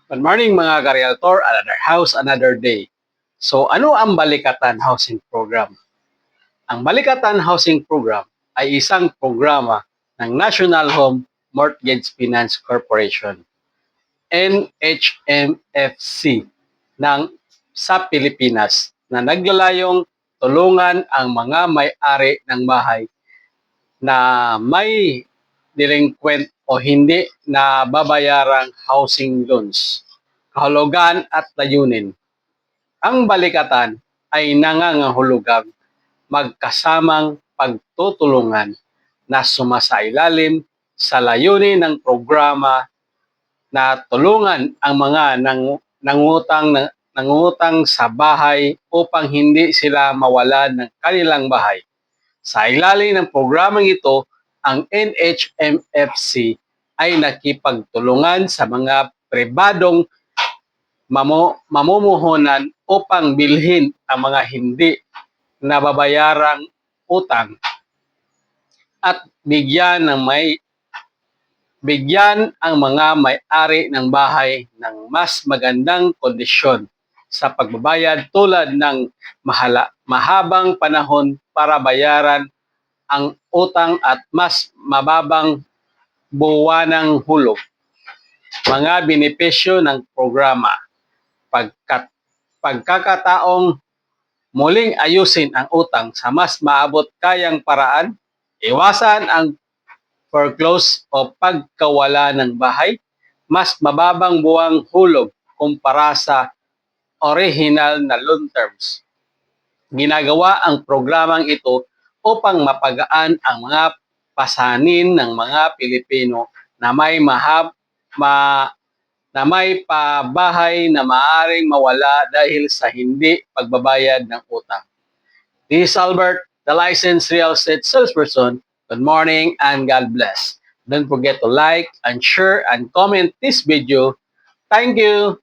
Good morning mga ka-realtor, another house, another day. So ano ang Balikatan Housing Program? Ang Balikatan Housing Program ay isang programa ng National Home Mortgage Finance Corporation, NHMFC, sa Pilipinas na naglalayong tulungan ang mga may-ari ng bahay na may delinquent o hindi na babayarang housing loans, kahulugan at layunin. Ang balikatan ay nangangahulugang magkasamang pagtutulungan na sumasailalim sa layunin ng programa na tulungan ang mga nangungutang sa bahay upang hindi sila mawalan ng kanilang bahay. Sa ilalim ng programang ito, ang NHMFC ay nakipagtulungan sa mga pribadong mamumuhunan upang bilhin ang mga hindi nababayarang utang at bigyan ang mga may-ari ng bahay ng mas magandang kondisyon sa pagbabayad tulad ng mahabang panahon para bayaran ang utang at mas mababang buwanang hulog. Mga benepisyo ng programa: pagkakataong muling ayusin ang utang sa mas maabot kayang paraan, iwasan ang foreclose o pagkawala ng bahay, mas mababang buwang hulog kumpara sa original na loan terms. Ginagawa ang programang ito upang mapagaan ang mga pasanin ng mga Pilipino na may pabahay na maaaring mawala dahil sa hindi pagbabayad ng utang. This is Albert, the licensed real estate salesperson. Good morning and God bless. Don't forget to like and share and comment this video. Thank you.